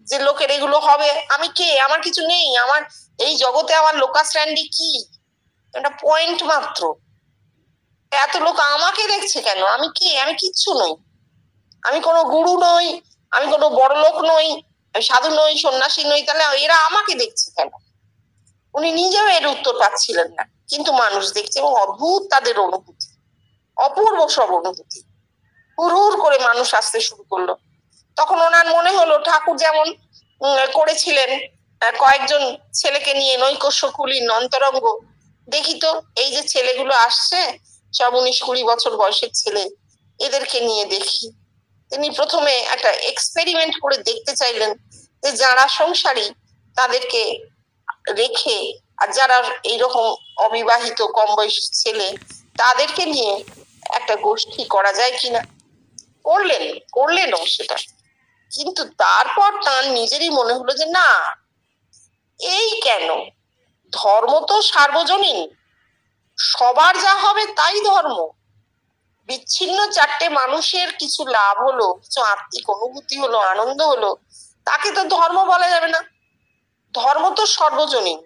[SPEAKER 2] যে লোকের এগুলো হবে, আমি কে, আমার কিছু নেই, আমার এই জগতে আমার লোকাস্ট্যান্ডি কি, একটা পয়েন্ট মাত্র, এত লোক আমাকে দেখছে কেন, আমি কে, আমি কিচ্ছু নই, আমি কোনো গুরু নই, আমি কোনো বড় লোক নই, আমি সাধু নই, সন্ন্যাসী নই, তাহলে এরা আমাকে দেখছে কেন? উনি নিজেও এর উত্তর পাচ্ছিলেন না, কিন্তু মানুষ দেখছে এবং অদ্ভুত তাদের অনুভূতি, অপূর্ব সব অনুভূতি, হুড় করে মানুষ আসতে শুরু করলো। তখন ওনার মনে হলো ঠাকুর যেমন করেছিলেন কয়েকজন ছেলেকে নিয়ে নৈকস্য কুলীন অন্তরঙ্গ, দেখি তো এই যে ছেলেগুলো আসছে সব 19-20 বছর বয়সের ছেলে, এদেরকে নিয়ে দেখি। তিনি প্রথমে একটা এক্সপেরিমেন্ট করে দেখতে চাইলেন যে যারা সংসারী তাদেরকে রেখে, আর যারা এইরকম অবিবাহিত কম বয়সী ছেলে তাদেরকে নিয়ে একটা গোষ্ঠী করা যায় কিনা। করলেনও সেটা, কিন্তু তারপর তার নিজেরই মনে হলো যে না, এই কেন, ধর্ম তো সার্বজনীন, সবার যা হবে তাই ধর্ম, বিচ্ছিন্ন 4টে মানুষের কিছু লাভ হলো, কিছু আত্মিক অনুভূতি হলো, আনন্দ হলো, তাকে তো ধর্ম বলা যাবে না। ধর্ম তো সর্বজনীন,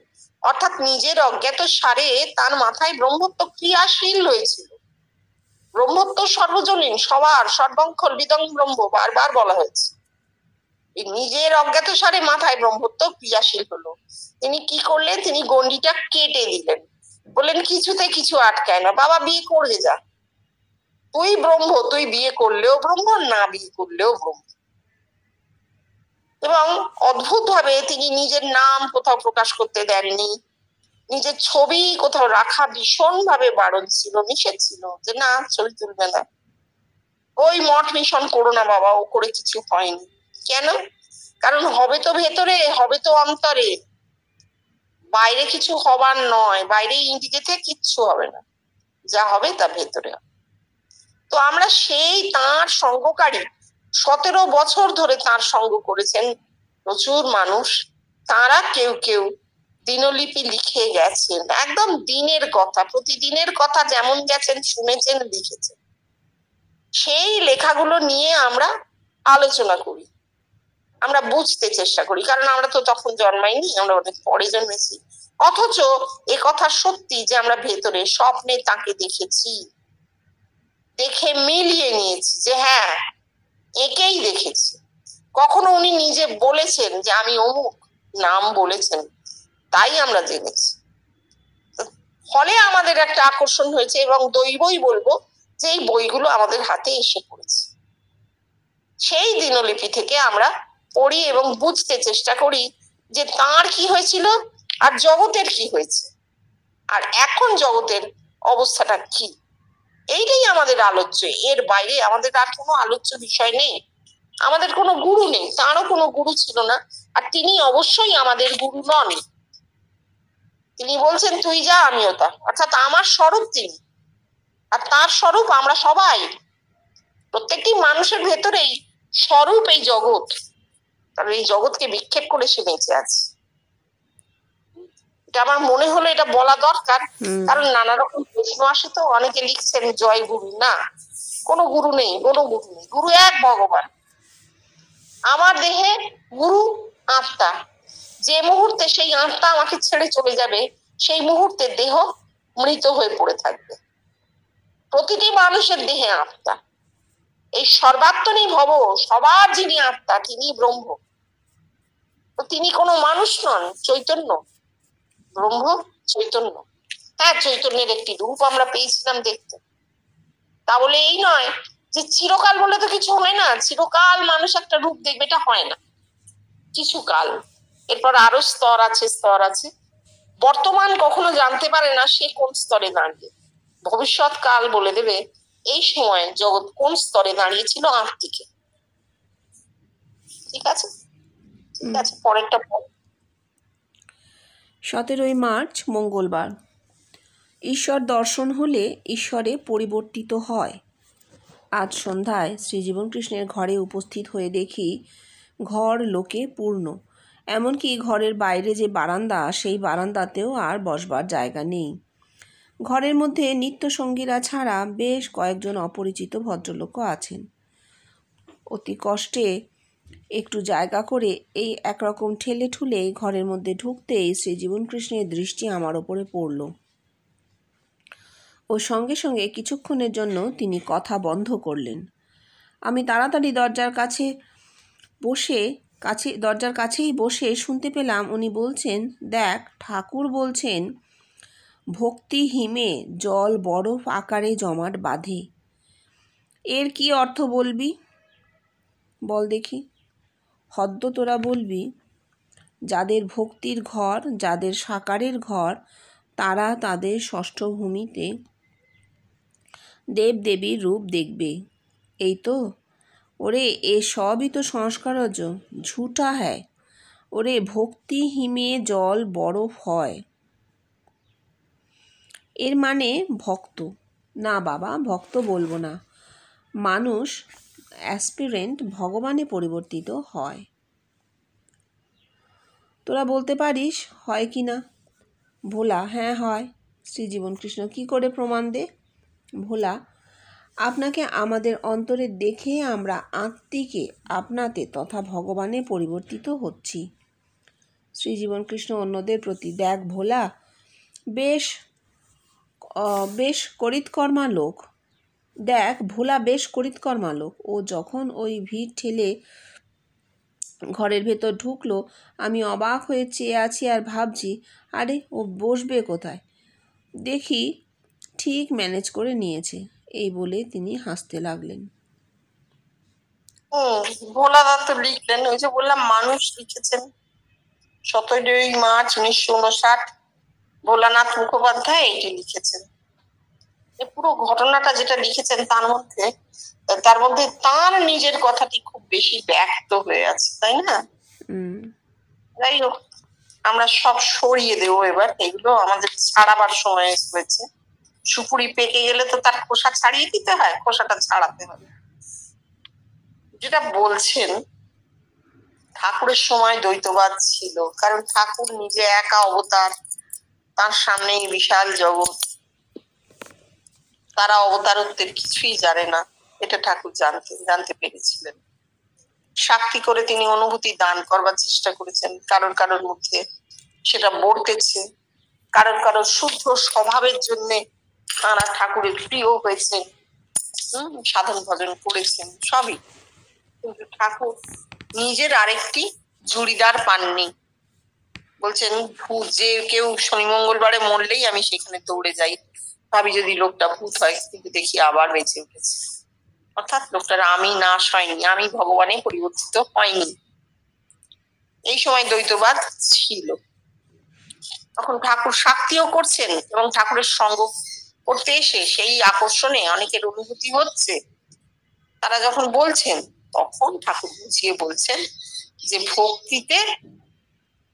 [SPEAKER 2] অর্থাৎ নিজের অজ্ঞাত সারে তার মাথায় ব্রহ্মত্ব ক্রিয়াশীল হয়েছিল। ব্রহ্মত্ব সর্বজনীন, সবার, সর্বঙ্খল বিদং ব্রহ্ম বারবার বলা হয়েছে। নিজের অজ্ঞাত সারে মাথায় ব্রহ্মত্ব ক্রিয়াশীল হলো। তিনি কি করলেন, তিনি গণ্ডিটা কেটে দিলেন, বললেন কিছুতে কিছু আটকায় না, বাবা বিয়ে করে যা, তুই ব্রহ্ম, তুই বিয়ে করলেও ব্রহ্ম, না বিয়ে করলেও ব্রহ্ম। এবং অদ্ভুত ভাবে তিনি নিজের নাম কোথাও প্রকাশ করতে দেননি, নিজের ছবি কোথাও রাখা ভীষণ ভাবে বারণ ছিল, নিষেধ ছিল, যে না ছবি তুলবে না, ওই মঠ মিশন করো না বাবা, ও করে কিছু হয়নি। কেন? কারণ হবে তো ভেতরে, হবে তো অন্তরে, বাইরে কিছু হবার নয়, বাইরে ইন্ডিকেটে কিচ্ছু হবে না, যা হবে তা ভেতরে। তো আমরা সেই তাঁর সঙ্গকারী, 17 বছর ধরে তাঁর সঙ্গ করেছেন প্রচুর মানুষ, তারা কেউ কেউ দিনলিপি লিখে গেছেন, একদম দিনের কথা, প্রতিদিনের কথা যেমন গেছেন, শুনেছেন, লিখেছেন, সেই লেখাগুলো নিয়ে আমরা আলোচনা করি, আমরা বুঝতে চেষ্টা করি, কারণ আমরা তো তখন জন্মাইনি, আমরা অনেক পরে জন্মেছি। অথচ এ কথা সত্যি যে আমরা ভেতরে স্বপ্নে তাকে দেখেছি, দেখে মিলিয়ে নিয়েছি যে হ্যাঁ একেই দেখেছি। কখনো উনি নিজে বলেছেন যে আমি অমুক, নাম বলেছেন, তাই আমরা জেনেছি। ফলে আমাদের একটা আকর্ষণ হয়েছে এবং দৈবই বলবো যে এই বইগুলো আমাদের হাতে এসে পড়েছে। সেই দিনলিপি থেকে আমরা পড়ি এবং বুঝতে চেষ্টা করি যে তার কি হয়েছিল আর জগতের কি হয়েছে, আর এখন জগতের অবস্থাটা কি, এইটাই আমাদের আলোচ্য। এর বাইরে আমাদের আর কোনো আলোচ্য বিষয় নেই। আমাদের কোনো গুরু নেই, তারও কোনো গুরু ছিল না, আর তিনি অবশ্যই আমাদের গুরু নন। তিনি বলছেন তুই যা আমিও তা, অর্থাৎ আমার স্বরূপ তিনি, আর তার স্বরূপ আমরা সবাই, প্রত্যেকটি মানুষের ভেতরেই স্বরূপ এই জগৎ। কারণ এই জগৎকে বিক্ষেপ করে সে বেঁচে আছে। এটা আমার মনে হলো এটা বলা দরকার, কারণ নানা রকম প্রশ্ন আসে। তো অনেকে লিখছেন জয় গুরু। না, কোনো গুরু নেই, কোনো গুরু নেই। গুরু এক ভগবান। আমার দেহে গুরু আত্মা। যে মুহূর্তে সেই আত্মা আমাকে ছেড়ে চলে যাবে, সেই মুহূর্তে দেহ মৃত হয়ে পড়ে থাকবে। প্রতিটি মানুষের দেহে আত্মা। এই সর্বাত্মনি ভব, সবার যিনি আত্মা তিনি ব্রহ্ম। তো তিনি কোনো মানুষ নন, চৈতন্য। ব্রহ্ম চৈতন্য। হ্যাঁ, চৈতন্যের একটি রূপ আমরা পেয়েছিলাম দেখতে। তা বলে এই নয় যে চিরকাল বলে তো কিছু হয় না, চিরকাল মানুষ একটা রূপ দেখবে, এটা হয় না। কিছু কাল, এরপর আরো স্তর আছে, স্তর আছে। বর্তমান কখনো জানতে পারে না সে কোন স্তরে দাঁড়িয়ে। ভবিষ্যৎ কাল বলে দেবে এই সময় জগৎ কোন স্তরে দাঁড়িয়েছিল আত্মিকে। ঠিক আছে, ঠিক আছে, পরেরটা পর।
[SPEAKER 1] 17 মার্চ মঙ্গলবার। ঈশ্বর দর্শন হলে ঈশ্বরে পরিবর্তিত হয়। আজ সন্ধ্যায় শ্রীজীবন কৃষ্ণের ঘরে উপস্থিত হয়ে দেখি ঘর লোকে পূর্ণ। এমনকি ঘরের বাইরে যে বারান্দা, সেই বারান্দাতেও আর বসবার জায়গা নেই। ঘরের মধ্যে নিত্যসঙ্গীরা ছাড়া বেশ কয়েকজন অপরিচিত ভদ্রলোকও আছেন। অতি কষ্টে একটু জায়গা করে এই একরকম ঠেলে ঠুলে ঘরের মধ্যে ঢুকতেই শ্রীজীবন কৃষ্ণের দৃষ্টি আমার ওপরে পড়ল। ও সঙ্গে সঙ্গে কিছুক্ষণের জন্য তিনি কথা বন্ধ করলেন। আমি তাড়াতাড়ি দরজার কাছেই বসে শুনতে পেলাম উনি বলছেন, দেখ, ঠাকুর বলছেন ভক্তি হিমে জল বরফ আকারে জমাট বাঁধে। এর কি অর্থ বলবি? বল দেখি। হদ্দ তোরা বলবি। যাদের ভক্তির ঘর, যাদের সাকারের ঘর, তারা তাদের ষষ্ঠ ভূমিতে দেব দেবীর রূপ দেখবে, এই তো? ওরে, এ সবই তো সংস্কারজ, ঝুটা হ্যায়। ওরে, ভক্তি হিমে জল বরফ হয়, এর মানে ভক্ত। না বাবা, ভক্ত বলবো না। মানুষ অ্যাসপিরেন্ট ভগবানে পরিবর্তিত হয়। তোরা বলতে পারিস হয় কি না? ভোলা, হ্যাঁ হয়। শ্রীজীবন কৃষ্ণ, কি করে প্রমাণ দে? ভোলা, আপনাকে আমাদের অন্তরে দেখে আমরা আত্মিকে আপনাতে তথা ভগবানে পরিবর্তিত হচ্ছি। শ্রীজীবন কৃষ্ণ অন্যদের প্রতি, দেখ ভোলা, বেশ করিতকর্মা লোক। দেখ ভোলা, বেশ করিতকর্মা লোক। ও যখন ওই ভিড় ঠেলে ঘরের ভেতর ঢুকলো, আমি অবাক হয়ে চেয়ে আছি আর ভাবছি, আরে ও বসবে কোথায়? দেখি ঠিক ম্যানেজ করে নিয়েছে। এই বলে তিনি হাসতে লাগলেন।
[SPEAKER 2] ভোলাদা তো লিখলেন, ওই যে বললাম মানুষ লিখেছেন। 17 মার্চ 1959 ভোলানাথ মুখোপাধ্যায় এটি লিখেছেন। পুরো ঘটনাটা যেটা লিখেছেন তার মধ্যে তার নিজের কথাটি খুব বেশি ব্যক্ত হয়ে আছে, তাই না? যাই হোক, আমরা সব সরিয়ে দেবো এবার। এগুলো আমাদের ছাড়াবার সময় হয়েছে। সুপুরি পেকে গেলে তো তার খোসা ছাড়িয়ে দিতে হয়, খোসাটা ছাড়াতে হবে। যেটা বলছেন, ঠাকুরের সময় দ্বৈতবাদ ছিল, কারণ ঠাকুর নিজে একা অবতার, তার সামনে বিশাল জগৎ। তারা অবতারত্বের কিছুই জানে না, এটা ঠাকুর জানতে পেরেছিলেন। সাক্ষী করে তিনি অনুভূতি দান করবার চেষ্টা করেছেন। কারোর মধ্যে সেটা বর্তেছে, কারোর শুদ্ধ স্বভাবের জন্য তারা ঠাকুরের প্রিয় হয়েছেন, সাধন ভজন করেছেন, সবই। কিন্তু ঠাকুর নিজের আরেকটি জুড়িদার পাননি। বলছেন, ভূত যে কেউ শনি মঙ্গলবারে মরলেই আমি সেখানে দৌড়ে যাই, ভাবি যদি লোকটা ভূত হয়, কিন্তু দেখি আবার বেঁচে উঠেছে। অর্থাৎ লোকটার আমি নাশ হয়নি, আমি ভগবানে পরিবর্তিত হয়নি। এই সময় দ্বৈতবাদ ছিল। তখন ঠাকুর শাক্তিও করছেন, এবং ঠাকুরের সঙ্গ করতে এসে সেই আকর্ষণে অনেকের অনুভূতি হচ্ছে। তারা যখন বলছেন, তখন ঠাকুর বুঝিয়ে বলছেন যে ভক্তিতে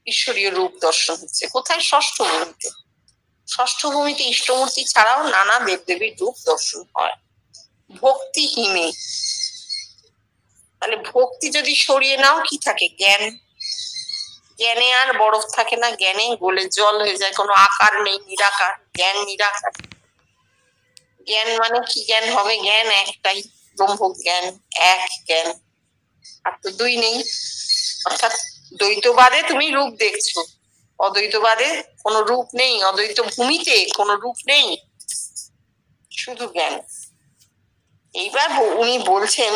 [SPEAKER 2] ঈশ্বরীয় রূপ দর্শন হচ্ছে। কোথায়? ষষ্ঠ ভূমিতে। ষষ্ঠ ভূমিতে ইষ্টমূর্তি ছাড়াও নানা দেবদেবীর রূপ দর্শন হয় ভক্তিহীনে। তাহলে ভক্তি যদি সরিয়ে নাও কি থাকে? জ্ঞান। জ্ঞানে আর বরফ থাকে না, জ্ঞানে গোলে জল হয়ে যায়, কোনো আকার নেই, নিরাকার। জ্ঞান নিরাকার। জ্ঞান মানে কি জ্ঞান হবে? জ্ঞান একটাই, ব্রহ্ম জ্ঞান, এক জ্ঞান, আর তো দুই নেই। অর্থাৎ দ্বৈতবাদে তুমি রূপ দেখছো, অদ্বৈতবাদে কোনো রূপ নেই, অদ্বৈত ভূমিতে কোনো রূপ নেই, শুধু জ্ঞান। এইবার উনি বলছেন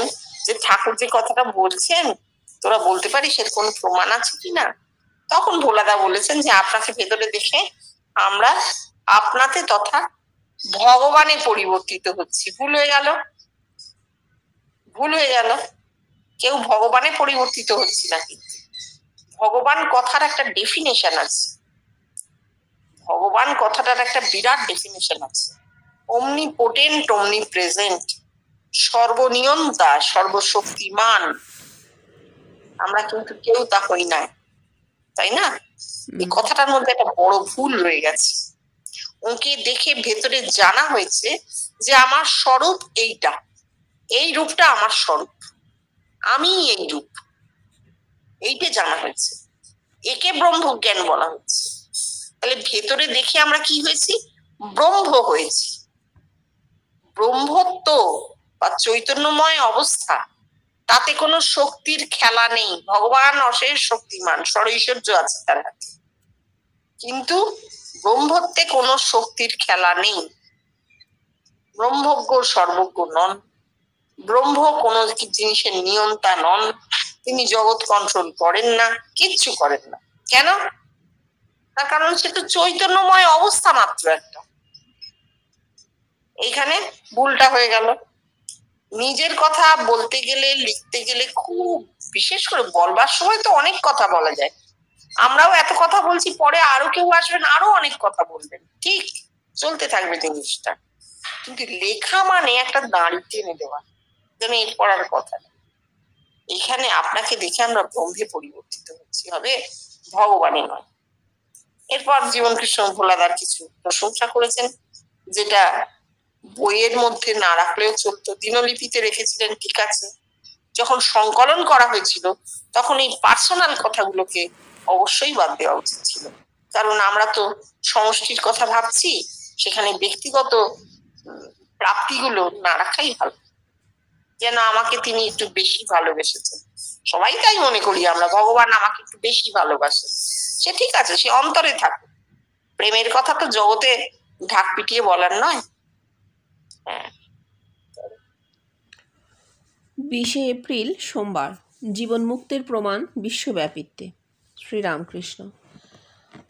[SPEAKER 2] যে ঠাকুর যে কথাটা বলছেন তোরা বলতে পারিস এর কোনো প্রমাণ আছে কিনা? তখন ভোলাদা বলেছেন যে আপনাকে ভেতরে দেখে আমরা আপনাতে তথা ভগবানে পরিবর্তিত হচ্ছি। ভুল হয়ে গেল, ভুল হয়ে গেল। কেউ ভগবানে পরিবর্তিত হচ্ছি না, কিন্তু ভগবান কথার একটা ডেফিনেশন আছে, ভগবান কথাটার একটা বিরাট ডেফিনেশন আছে। অমনি পোটেন্ট, অমনি প্রেজেন্ট, সর্বনিয়ন্তা, সর্বশক্তিমান। আমরা কিন্তু কেউ তা হই না, তাই না? এই কথাটার মধ্যে একটা বড় ভুল রয়ে গেছে। ওকে দেখে ভেতরে জানা হয়েছে যে আমার স্বরূপ এইটা, এই রূপটা আমার স্বরূপ, আমি এই রূপ, এইটা জানা হয়েছে, একে ব্রহ্মজ্ঞান বলা হচ্ছে। তাহলে ভেতরে দেখে আমরা কি হয়েছি? ব্রহ্ম হয়েছি। ব্রহ্মত্ব বা চৈতন্যময় অবস্থা, তাতে কোনো শক্তির খেলা নেই। ভগবান অশেষ শক্তিমান, ষড়ৈশ্বর্য আছে তার হাতে, কিন্তু ব্রহ্মত্বে কোনো শক্তির খেলা নেই। ব্রহ্মজ্ঞ সর্বজ্ঞ নন, ব্রহ্ম কোনো জিনিসের নিয়ন্তা নন, তিনি জগৎ কন্ট্রোল করেন না, কিচ্ছু করেন না। কেন? তার কারণ সে তো চৈতন্যময় অবস্থা মাত্র একটা। এইখানে ভুলটা হয়ে গেল। নিজের কথা বলতে গেলে, লিখতে গেলে, খুব বিশেষ করে বলবার সময় তো অনেক কথা বলা যায়। আমরাও এত কথা বলছি, পরে আরো কেউ আসবেন, আরো অনেক কথা বলবেন, ঠিক চলতে থাকবে জিনিসটা। কিন্তু লেখা মানে একটা দাঁড়ি টেনে দেওয়া, যেন এরপর আর কথা নেই। এখানে আপনাকে দেখে আমরা ব্রহ্মে পরিবর্তিত হচ্ছি, হবে ভগবানে নয়। এরপর জীবনকৃষ্ণ ভোলাদার কিছু প্রশংসা করেছেন, যেটা বইয়ের মধ্যে না রাখলেও চলতো, দিনলিপিতে রেখেছিলেন, ঠিক আছে। যখন সংকলন করা হয়েছিল তখন এই পার্সোনাল কথাগুলোকে অবশ্যই বাদ দেওয়া উচিত ছিল, কারণ আমরা তো সমষ্টির কথা ভাবছি, সেখানে ব্যক্তিগত প্রাপ্তিগুলো না রাখাই ভালো। যেন আমাকে তিনি একটু বেশি ভালোবেসেছেন, সবাই তাই মনে করি আমরা, ভগবান আমাকে একটু বেশি ভালোবাসেন, সে ঠিক আছে, সে অন্তরে থাকুক। প্রেমের কথা তো জগতে ঢাক পিটিয়ে বলার নয়।
[SPEAKER 1] 20শে এপ্রিল সোমবার, জীবন মুক্তির প্রমাণ বিশ্বব্যাপিত্বে। শ্রীরামকৃষ্ণ।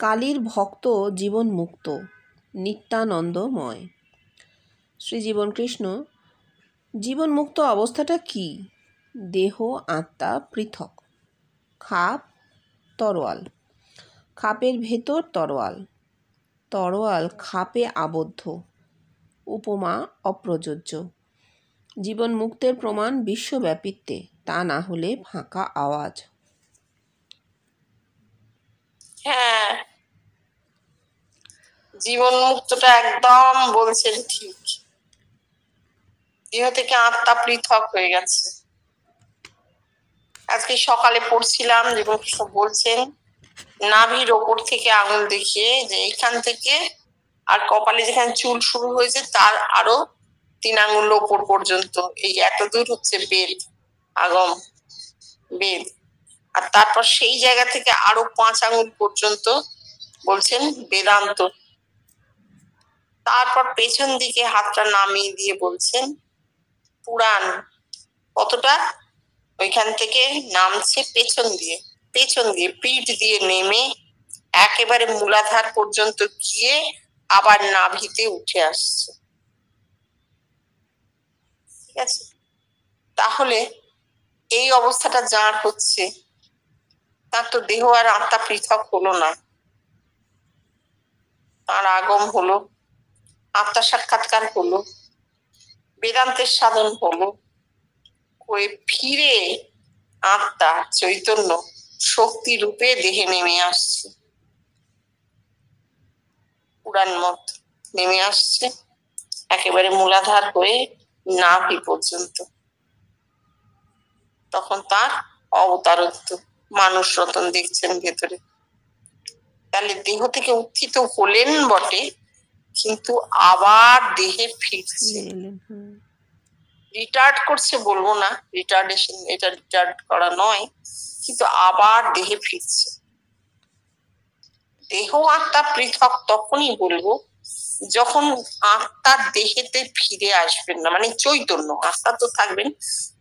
[SPEAKER 1] কালীর ভক্ত জীবন মুক্ত, নিত্যানন্দময়। শ্রীজীবনকৃষ্ণ। জীবন মুক্ত অবস্থাটা কি? দেহ আত্মা পৃথক, খাপ তরোয়াল, খাপের ভেতর তরোয়াল, তরোয়াল খাপে আবদ্ধ। উপমা অপ্রযোজ্য। জীবন মুক্তের প্রমাণ বিশ্বব্যাপিত্বে, তা না হলে ফাঁকা আওয়াজ।
[SPEAKER 2] হ্যাঁ, জীবন মুক্তটা একদম বলছেন ঠিক। দেহ থেকে আত্মা পৃথক হয়ে গেছে। আজকে সকালে পড়ছিলাম জীবনকৃষ্ণ বলছেন, নাভির ওপর থেকে আঙুল দেখিয়ে যে এইখান থেকে আর কপালে যেখানে চুল শুরু হয়েছে তার আরো 3 আঙুল ওপর পর্যন্ত, এই এত দূর হচ্ছে বেদ, আগম বেদ। আর তারপর সেই জায়গা থেকে আরো 5 আঙুল পর্যন্ত বলছেন বেদান্ত। তারপর পেছন দিকে হাতটা নামিয়ে দিয়ে বলছেন পুরাণ। কতটা? ওইখান থেকে নামছে পেছন দিয়ে, পেছন দিয়ে পিঠ দিয়ে নেমে একেবারে মূলাধার পর্যন্ত গিয়ে আবার নাভিতে উঠে আসছে। ঠিক আছে, তাহলে এই অবস্থাটা যার হচ্ছে, তার তো দেহ আর আত্মা পৃথক হলো না, তার আগম হলো, আত্মা সাক্ষাৎকার হলো, বেদান্তের সাধন হলো, ওই ফিরে আত্মা চৈতন্য শক্তি রূপে দেহে নেমে আসছে। উড়ান মত নেমে আসছে একেবারে মূলাধার হয়ে নাভি পর্যন্ত। তখন তার অবতারত্ব মানুষ রতন দেখছেন ভেতরে। তাহলে দেহ থেকে উত্থিত হলেন বটে, কিন্তু আবার দেহে ফিরছে। রিটার্ড করছে বলবো না, রিটার্ডেশন, এটা রিটার্ড করা নয়, কিন্তু আবার দেহে ফিরছে। দেহ আত্মা পৃথক তখনই বলবো যখন আত্মার দেহেতে ফিরে আসবেন না, মানে চৈতন্য, আত্মা তো থাকবেন,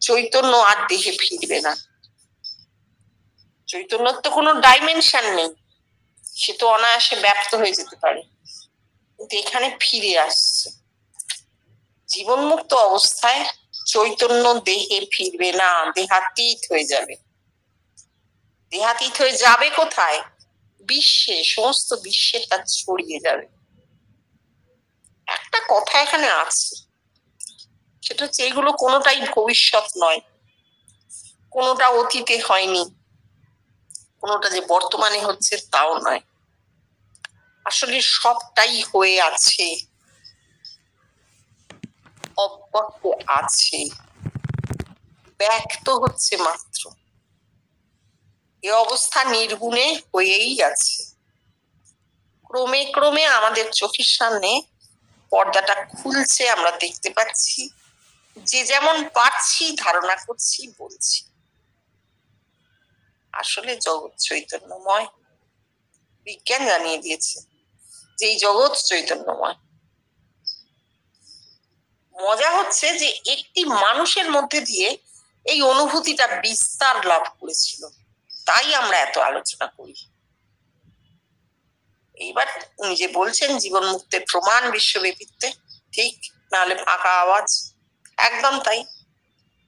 [SPEAKER 2] চৈতন্য আর দেহে ফিরবে না। চৈতন্যর তো কোনো ডাইমেনশন নেই, সে তো অনায়াসে ব্যপ্ত হয়ে যেতে পারে, কিন্তু এখানে ফিরে আসছে। জীবন মুক্ত অবস্থায় চৈতন্য দেহে ফিরবে না, দেহাতীত হয়ে যাবে। দেহাতীত হয়ে যাবে কোথায়? বিশ্বে, সমস্ত বিশ্বে তা ছড়িয়ে যাবে। একটা কথা এখানে আছে, সেটা হচ্ছে এগুলো কোনোটাই ভবিষ্যৎ নয়, কোনোটা অতীতে হয়নি, কোনোটা যে বর্তমানে হচ্ছে তাও নয়। আসলে সবটাই হয়ে আছে, অব্যক্ত আছে, ব্যক্ত হচ্ছে মাত্র। এ অবস্থা নির্গুণে হয়েই আছে। ক্রমে ক্রমে আমাদের চোখের সামনে পর্দাটা খুলছে, আমরা দেখতে পাচ্ছি, যে যেমন পাচ্ছি ধারণা করছি, বলছি। আসলে জগৎ চৈতন্যময়। বিজ্ঞান জানিয়ে দিয়েছে যে এই জগৎ চৈতন্যময়। মজা হচ্ছে যে একটি মানুষের মধ্যে দিয়ে এই অনুভূতিটা বিস্তার লাভ করেছিল, তাই আমরা এত আলোচনা করি। এইবার উনি যে বলছেন জীবন মুক্তের প্রমাণ বিশ্বব্যাপীতে, ঠিক, নাহলে ফাঁকা আওয়াজ। একদম তাই।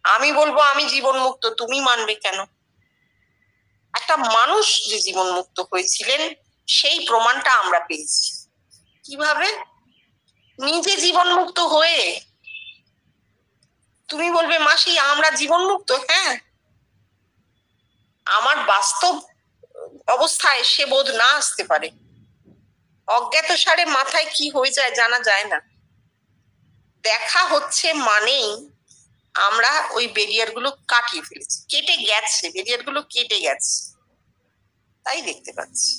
[SPEAKER 2] আমি বলবো আমি জীবন মুক্ত, তুমি মানবে কেন? একটা মানুষ যে জীবন মুক্ত হয়েছিলেন সেই প্রমাণটা আমরা পেয়েছি। কিভাবে? নিজে জীবন মুক্ত হয়ে। তুমি বলবে মাসি আমরা জীবন মুক্ত, হ্যাঁ, আমার বাস্তব অবস্থায় সে বোধ না আসতে পারে, অজ্ঞাত সারে মাথায় কি হয়ে যায় জানা যায় না। দেখা হচ্ছে মানেই আমরা ওই ব্যারিয়ার গুলো কাটিয়ে ফেলেছি, কেটে গেছে, ব্যারিয়ার গুলো কেটে গেছে, তাই দেখতে পাচ্ছি।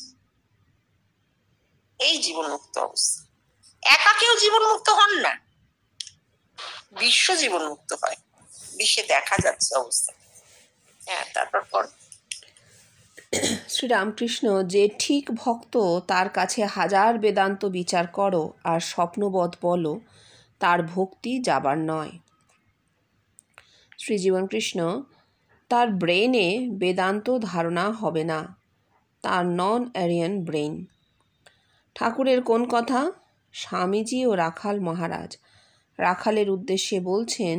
[SPEAKER 2] এই জীবন মুক্ত অবস্থা। একা কেউ জীবন মুক্ত হন না, বিশ্ব জীবন মুক্ত হয়, বিশ্বে দেখা যাচ্ছে অবস্থা। হ্যাঁ, তারপর
[SPEAKER 1] শ্রীরামকৃষ্ণ, যে ঠিক ভক্ত তার কাছে হাজার বেদান্ত বিচার করো আর স্বপ্নবৎ বলো, তার ভক্তি যাবার নয়। শ্রীজীবনকৃষ্ণ, তার ব্রেনে বেদান্ত ধারণা হবে না, তার নন এরিয়ান ব্রেন। ঠাকুরের কোন কথা? স্বামীজি ও রাখাল মহারাজ। রাখালের উদ্দেশ্যে বলছেন,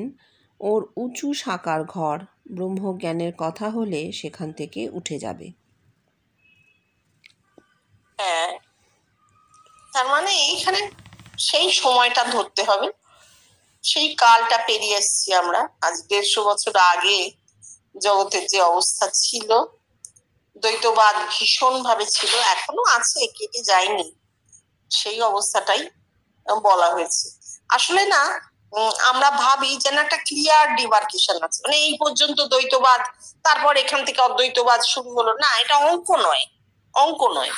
[SPEAKER 1] ওর উঁচু সাকার ঘর, ব্রহ্মজ্ঞানের কথা হলে সেখান থেকে উঠে যাবে।
[SPEAKER 2] হ্যাঁ, তার মানে এইখানে সেই সময়টা ধরতে হবে, সেই কালটা পেরিয়ে এসছি আমরা। আজ 150 বছর আগে জগতের যে অবস্থা ছিল, দ্বৈতবাদ ভীষণ ভাবে ছিল, এখনো আছে, কেটে যায়নি, সেই অবস্থাটাই বলা হয়েছে। আসলে না, আমরা ভাবি যেন একটা ক্লিয়ার ডিমার্কেশন আছে, মানে এই পর্যন্ত দ্বৈতবাদ, তারপর এখান থেকে অদ্বৈতবাদ শুরু হলো। না, এটা অঙ্ক নয়, অঙ্ক নয়।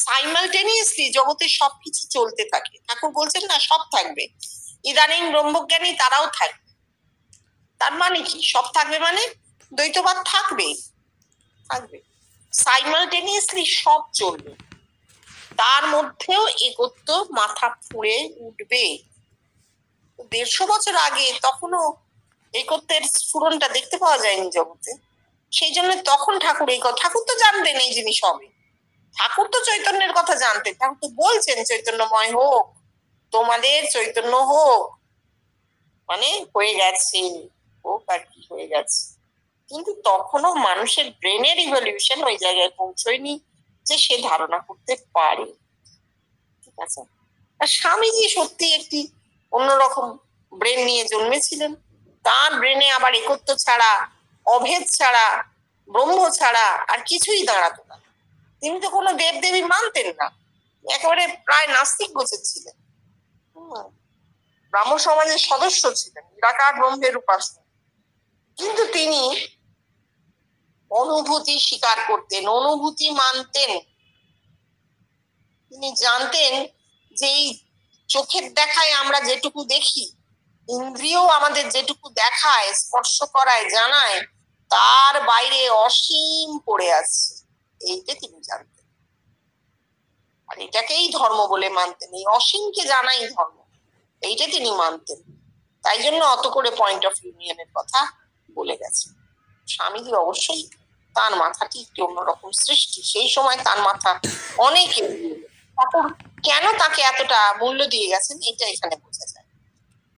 [SPEAKER 2] সাইমালটেনিয়াসলি জগতে সবকিছু চলতে থাকে। ঠাকুর বলছেন না, সব থাকবে। ইদানিং ব্রহ্মজ্ঞানী তারাও থাকবে। তার মানে কি? সব থাকবে মানে দ্বৈতবাদ থাকবে, থাকবে, সাইমালটেনিয়াসলি সব চলবে, তার মধ্যেও একত্ব মাথা ফুঁড়ে উঠবে। 150 বছর আগে তখনও একত্বের স্ফুরণটা দেখতে পাওয়া যায়নি জগতে। সেই জন্য তখন ঠাকুর এই কথা, ঠাকুর তো জানতেন এই জিনিস হবে, ঠাকুর তো চৈতন্যের কথা জানতেন, ঠাকুর তো বলছেন চৈতন্যময় হোক, তোমাদের চৈতন্য হোক, মানে হয়ে গেছে, হোক আর কি হয়ে গেছে। কিন্তু তখনও মানুষের ব্রেনের ইভলিউশন ওই জায়গায় পৌঁছয়নি যে সে ধারণা করতে পারে। ঠিক আছে, আর স্বামীজি সত্যি একটি অন্যরকম ব্রেন নিয়ে জন্মেছিলেন। তার ব্রেনে আবার একত্ব ছাড়া, অভেদ ছাড়া, ব্রহ্ম ছাড়া আর কিছুই দাঁড়াতো না। তিনি তো কোনো দেবদেবী মানতেন না, একেবারে প্রায় নাস্তিক গোছের ছিলেন, ব্রাহ্ম সমাজের সদস্য ছিলেন, নিরাকার ব্রহ্মের উপাসক। কিন্তু তিনি অনুভূতি স্বীকার করতেন, অনুভূতি মানতেন। তিনি জানতেন যে এই চোখের দেখায় আমরা যেটুকু দেখি, ইন্দ্রিয় আমাদের যেটুকু দেখায়, স্পর্শ করায়, জানায়, তার বাইরে অসীম পড়ে আছে। এইটা তিনি জানতেন, আর এটাকেই ধর্ম বলে মানতেন। এই অসীমকে জানাই ধর্ম, এইটা তিনি মানতেন। তাই জন্য অত করে পয়েন্ট অফ ইউনিয়নের কথা বলে গেছেন। স্বামীজি অবশ্যই তার মাথাটি একটি অন্যরকম সৃষ্টি, সেই সময় তার মাথা অনেক ঠাকুর কেন তাকে এতটা মূল্য দিয়ে গেছেন এটা এখানে বোঝা যায়।